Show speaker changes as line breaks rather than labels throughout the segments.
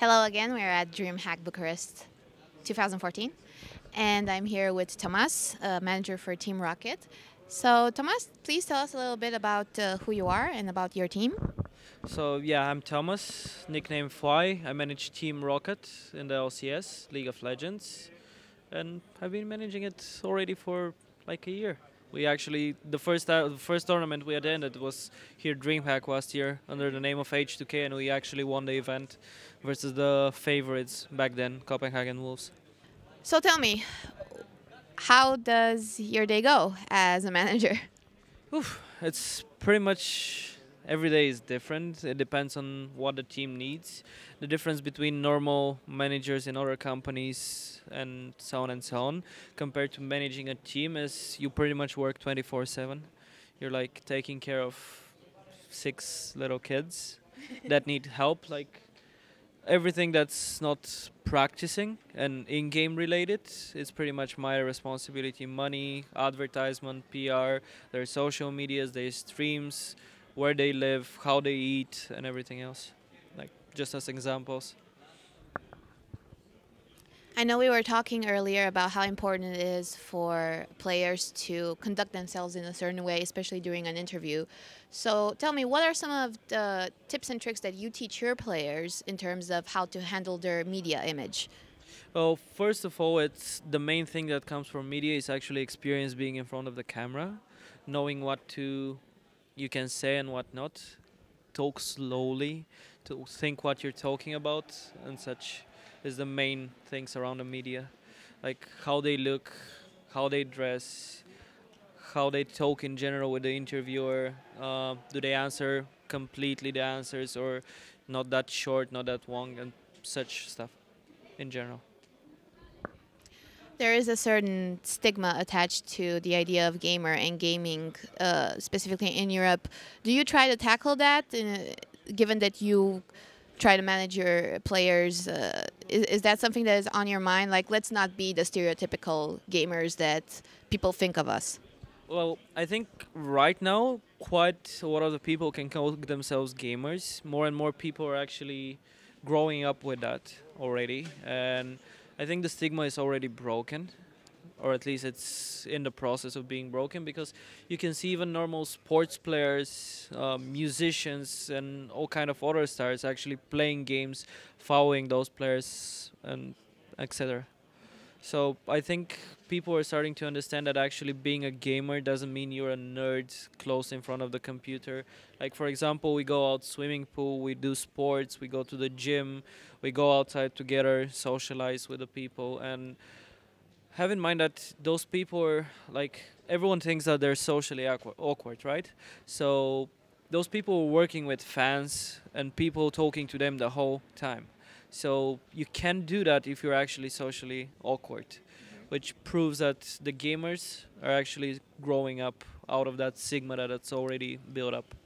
Hello again, we're at DreamHack Bucharest 2014, and I'm here with Tomas, manager for Team ROCCAT. So, Tomas, please tell us a little bit about who you are and about your team.
So yeah, I'm Thomas, nickname Fly. I manage Team Rocket in the LCS, League of Legends, and I've been managing it already for like a year. We actually the first tournament we attended was here DreamHack last year under the name of H2K, and we actually won the event versus the favorites back then, Copenhagen Wolves.
So, tell me, how does your day go as a manager?
Oof, it's pretty much every day is different. It depends on what the team needs. The difference between normal managers in other companies and so on compared to managing a team is you pretty much work 24/7. You're like taking care of six little kids that need help, like everything that's not practicing and in-game related is pretty much my responsibility. Money, advertisement, PR, their social medias, their streams, where they live, how they eat, and everything else, like just as examples.
I know we were talking earlier about how important it is for players to conduct themselves in a certain way, especially during an interview. So tell me, what are some of the tips and tricks that you teach your players in terms of how to handle their media image?
Well, first of all, it's the main thing that comes from media is actually experience being in front of the camera, knowing what to you can say and what not, talk slowly, to think what you're talking about and such is the main things around the media, like how they look, how they dress, how they talk in general with the interviewer. Do they answer completely the answers or not that short, not that long, and such stuff in general.
There is a certain stigma attached to the idea of gamer and gaming, specifically in Europe. Do you try to tackle that, given that you try to manage your players? Is that something that is on your mind? Like, let's not be the stereotypical gamers that people think of us.
Well, I think right now quite a lot of the people can call themselves gamers. More and more people are actually growing up with that already, and I think the stigma is already broken, or at least it's in the process of being broken, because you can see even normal sports players, musicians, and all kind of other stars actually playing games, following those players, and etc. So I think people are starting to understand that actually being a gamer doesn't mean you're a nerd close in front of the computer. Like for example, we go out swimming pool, we do sports, we go to the gym, we go outside together, socialize with the people, and have in mind that those people are like everyone thinks that they're socially awkward, right? So those people are working with fans and people talking to them the whole time. So you can do that if you're actually socially awkward, which proves that the gamers are actually growing up out of that stigma that's already built up,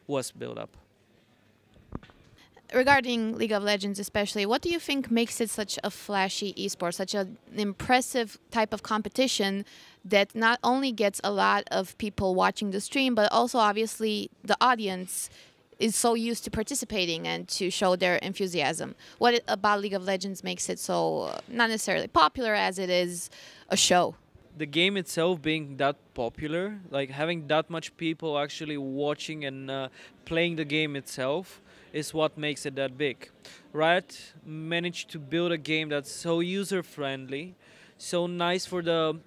was built up.
Regarding League of Legends, especially, what do you think makes it such a flashy esport, such an impressive type of competition that not only gets a lot of people watching the stream, but also obviously the audience is so used to participating and to show their enthusiasm? What about League of Legends makes it so not necessarily popular as it is a show?
The game itself being that popular, like having that much people actually watching and playing the game itself, is what makes it that big. Riot managed to build a game that's so user friendly, so nice for the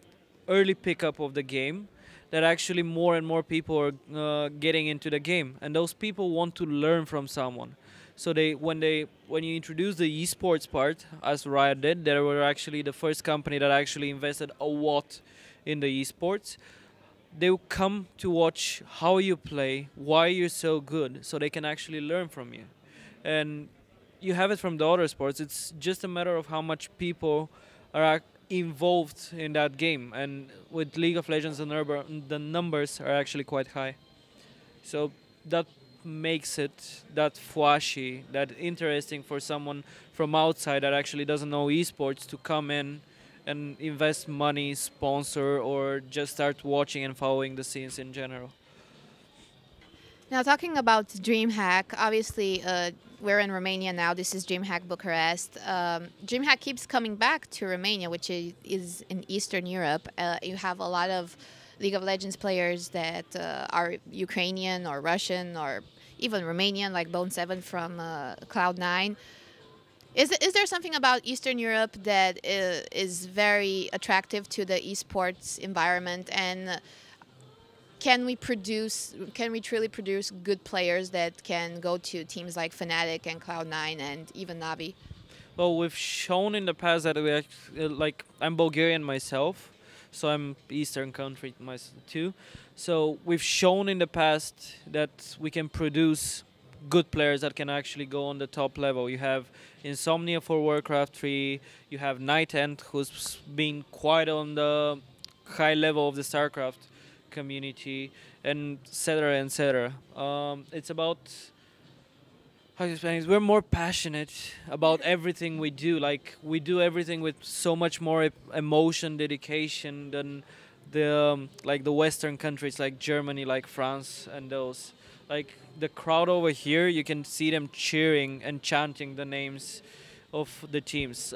early pickup of the game, that actually more and more people are getting into the game, and those people want to learn from someone. So when you introduce the esports part, as Riot did, they were actually the first company that actually invested a lot in the esports. They will come to watch how you play, why you're so good, so they can actually learn from you. And you have it from the other sports. It's just a matter of how much people are involved in that game. And with League of Legends, the numbers are actually quite high. So that makes it that flashy, that interesting for someone from outside that actually doesn't know esports to come in and invest money, sponsor, or just start watching and following the scenes in general.
Now, talking about DreamHack, obviously we're in Romania now. This is DreamHack Bucharest. DreamHack keeps coming back to Romania, which is in Eastern Europe. You have a lot of League of Legends players that are Ukrainian or Russian or even Romanian, like Bone7 from Cloud9. Is there something about Eastern Europe that is very attractive to the esports environment, and can we truly produce good players that can go to teams like Fnatic and Cloud9 and even Navi?
Well, we've shown in the past that like I'm Bulgarian myself, so I'm Eastern country too. So we've shown in the past that we can produce good players that can actually go on the top level. You have Insomnia for Warcraft 3, you have Night End, who's been quite on the high level of the StarCraft community, and etc. etc. It's about, how to explain it, we're more passionate about everything we do. Like, we do everything with so much more emotion, dedication than the Western countries like Germany, like France, and those. Like, the crowd over here, you can see them cheering and chanting the names of the teams.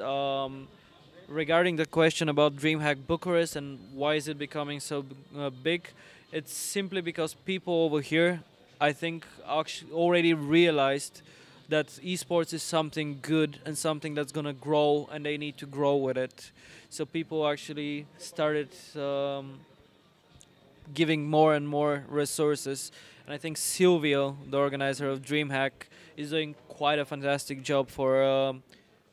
Regarding the question about DreamHack Bucharest and why is it becoming so big, it's simply because people over here, I think, actually already realized that esports is something good and something that's gonna grow, and they need to grow with it. So people actually started giving more and more resources. And I think Silvio, the organizer of DreamHack, is doing quite a fantastic job for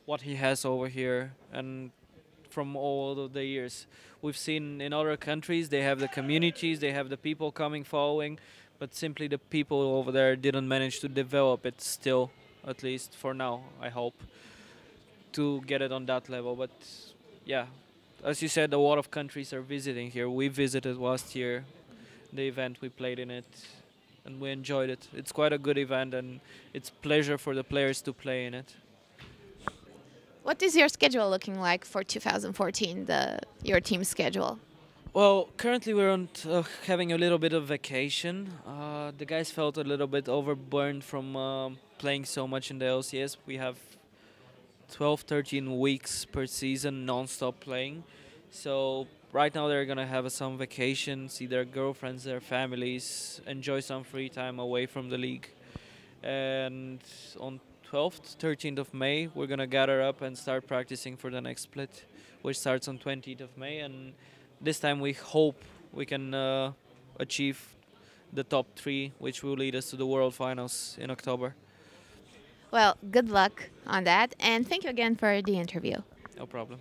what he has over here. And from all of the years we've seen in other countries, they have the communities, they have the people coming following, but simply the people over there didn't manage to develop it still, at least for now, I hope, to get it on that level. But yeah, as you said, a lot of countries are visiting here. We visited last year, the event, we played in it, and we enjoyed it. It's quite a good event, and it's pleasure for the players to play in it.
What is your schedule looking like for 2014, your team's schedule?
Well, currently we're having a little bit of vacation. The guys felt a little bit overburned from playing so much in the LCS. We have 12, 13 weeks per season non-stop playing. So right now they're gonna have some vacation, see their girlfriends, their families, enjoy some free time away from the league. And on 12th, 13th of May, we're gonna gather up and start practicing for the next split, which starts on 20th of May. And this time we hope we can achieve the top 3, which will lead us to the World Finals in October.
Well, good luck on that, and thank you again for the interview.
No problem.